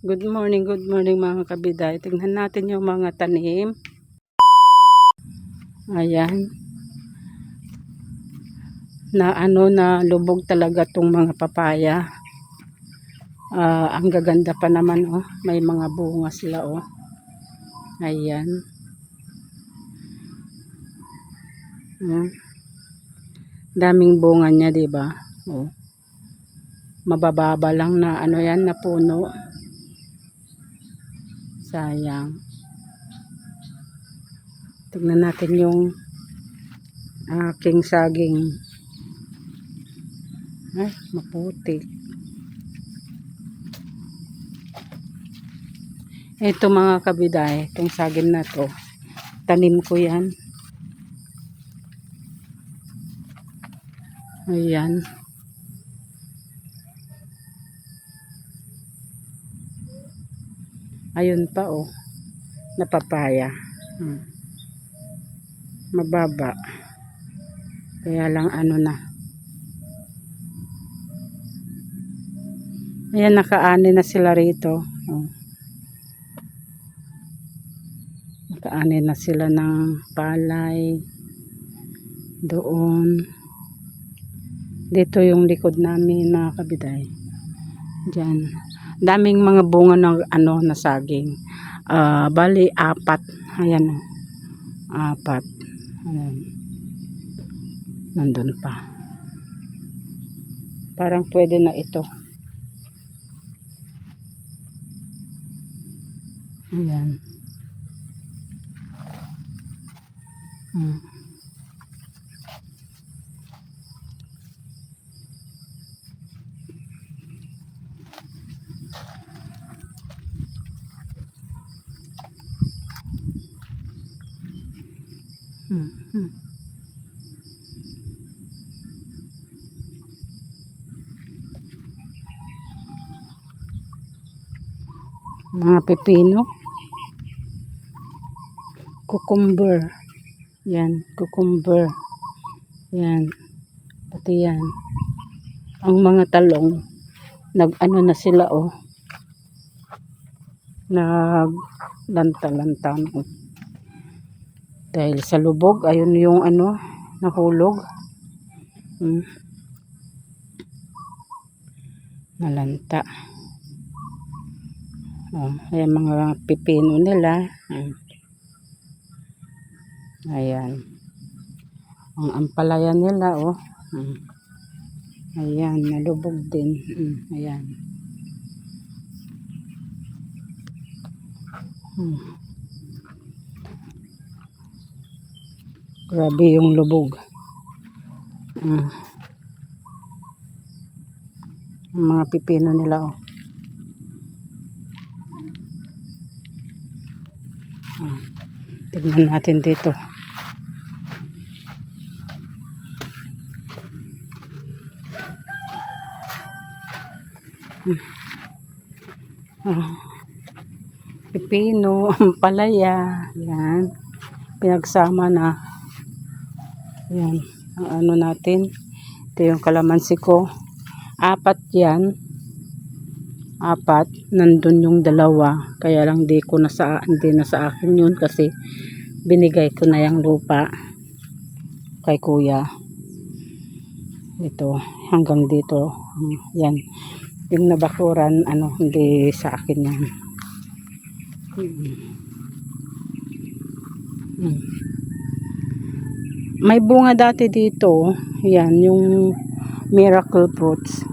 Good morning mga kabiday. Tingnan natin yung mga tanim. Ayan. Na lubog talaga tong mga papaya. Ang gaganda pa naman oh. May mga bunga sila oh. Ayan. Daming bunga niya, 'di ba? Oh. Mabababa lang na yan na puno. Sayang. Tignan natin yung aking saging. Ay, maputi. Ito mga kabiday, itong saging na to. Tanim ko yan. Ayan. Ayun pa oh. Napapaya. Mababa. Kaya lang na. Ayan, nakaani na sila rito. Oh. Nakaani na sila ng palay. Doon. Dito yung likod namin mga kabiday. Diyan. Daming mga bunga ng na saging. Bali 4. Ayan. 4. Ayan. Nandun pa. Parang pwede na ito. Ayan. Mga pepino, cucumber, yan, cucumber, yan, pati yan. Ang mga talong, na sila oh, naglanta-lanta oh. Dahil sa lubog, ayun yung nahulog. Nalanta. Oh, ayan mga pipino nila. Ayan. Ang ampalaya nila oh. Ayan, nalubog din. Ayan. Grabe yung lubog. Ang mga pipino nila oh. Tignan natin dito. Pipino, ampalaya, yan. Pinagsama na. Yan, ang natin. Ito yung kalamansi ko. 4 yan. 4. Nandun yung 2. Kaya lang hindi na sa akin yun kasi binigay ko na yung lupa kay kuya. Ito, hanggang dito. Yan. Yung nabakuran, hindi sa akin yan. May bunga dati dito. Yan, yung miracle fruits.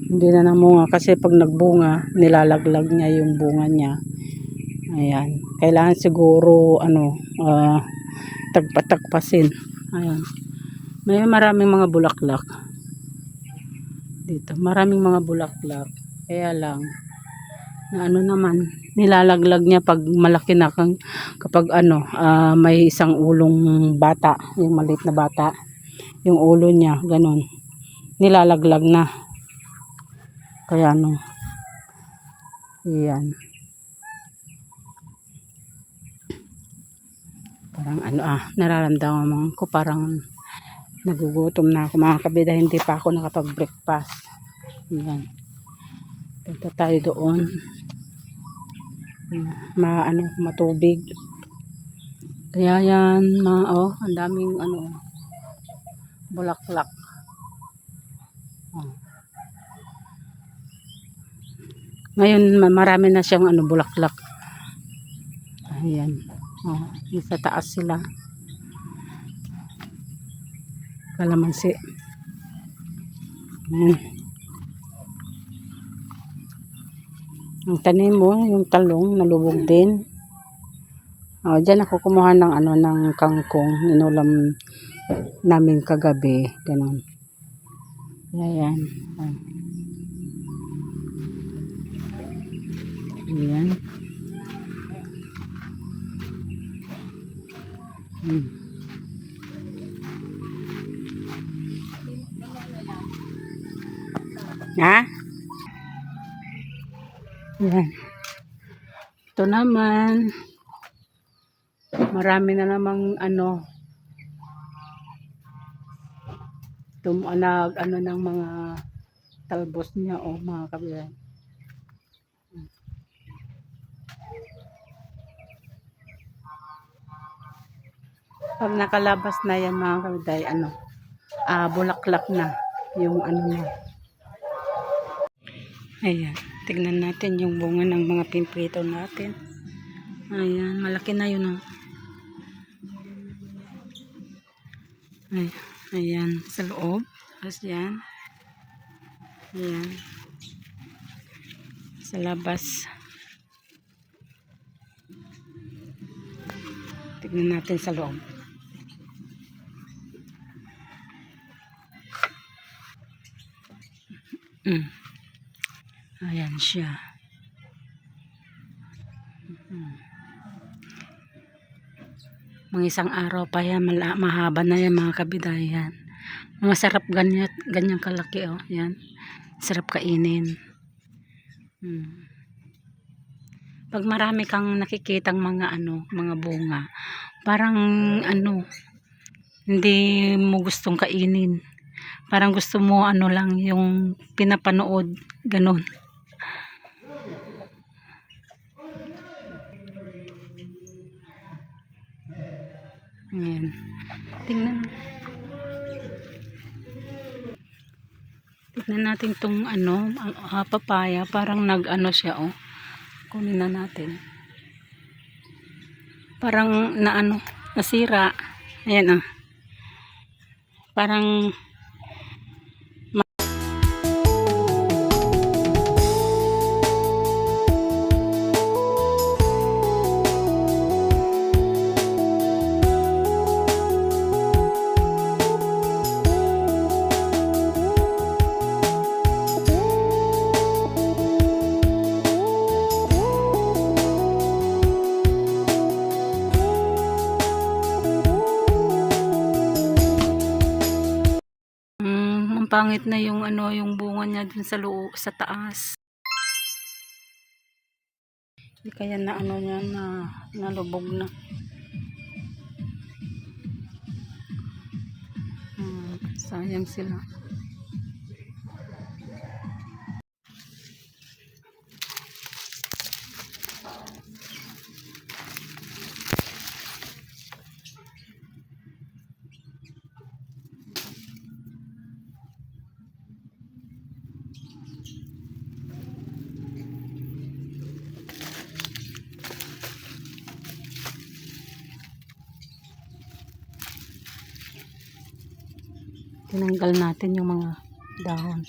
Hindi na namunga kasi pag nagbunga, nilalaglag niya yung bunga niya. Ayan. Kailangan siguro, tagpatagpasin. Ayan. May maraming mga bulaklak. Dito, maraming mga bulaklak. Kaya lang, naman, nilalaglag niya pag malaki na kapag may isang ulong bata, yung maliit na bata, yung ulo niya, ganun, nilalaglag na. Kaya yan. Parang nararamdaman ko parang nagugutom na ako mga kabida, hindi pa ako nakapag-breakfast. Yan. Punta tayo doon. matubig. Kaya yan, ang daming bulaklak. Oh. Ngayon marami na siyang bulaklak. Ayan. Oh, sa taas sila. Kalamansi. Ang tanim mo, yung talong, nalubog din. Oh, diyan ako kumuha ng ng kangkong, inulam namin kagabi, ganun. Ayan. Ayan. Ha? Ayan. Ito naman. Marami na namang ng mga talbos niya mga kabiyan. Pag nakalabas na yan mga kabiday, bulaklak na yung niya. Ayan, tignan natin yung bunga ng mga pimpito natin. Ayan, malaki na yun. Ayan, sa loob. Tapos yan. Ayan. Sa labas. Tignan natin sa loob. Ayan siya. Mga isang araw pa yan, mahaba na yan mga kabidayan. Masarap ganyang kalaki yan. Sarap kainin. Pag marami kang nakikitang mga mga bunga, parang hindi mo gustong kainin. Parang gusto mo lang yung pinapanood, ganun. Ayan. Tignan natin tong papaya, parang siya kunin na natin. Parang nasira. Ayan parang pangit na yung yung bunga niya dun sa taas. Kaya na niya na nalubog na. Sayang sila. Tinanggal natin yung mga dahon.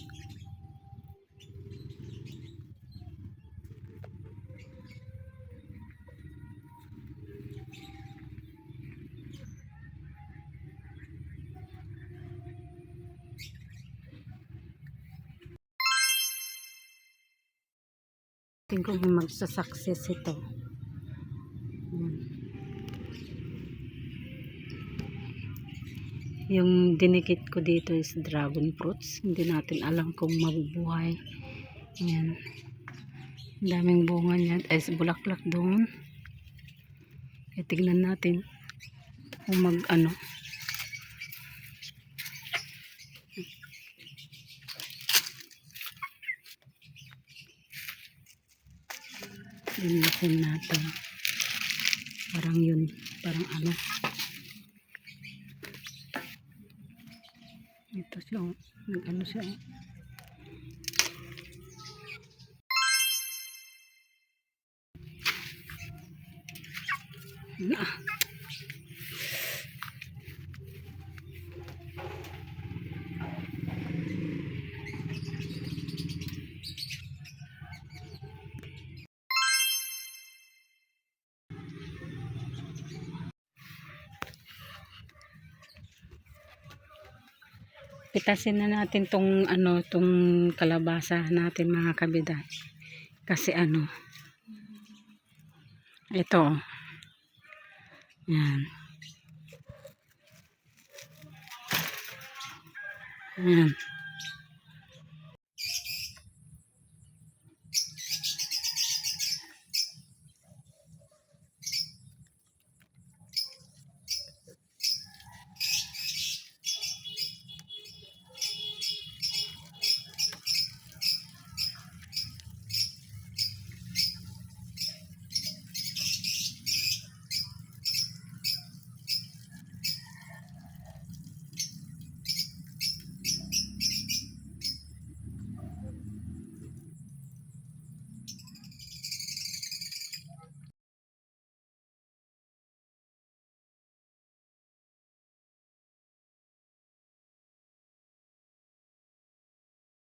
Tingin ko magsasucess ito. Yung dinikit ko dito is dragon fruits. Hindi natin alam kung mabubuhay. Ayan. Daming bunga niyan. Ay, bulaklak doon. E, tignan natin kung linisin natin. Parang yun, parang ano. Ito siya, oh. Nag-ano siya, oh. Na. Pitasin na natin tong ano, tong kalabasa natin mga kabiday. Kasi ano, ito, oh. Yan. Yan.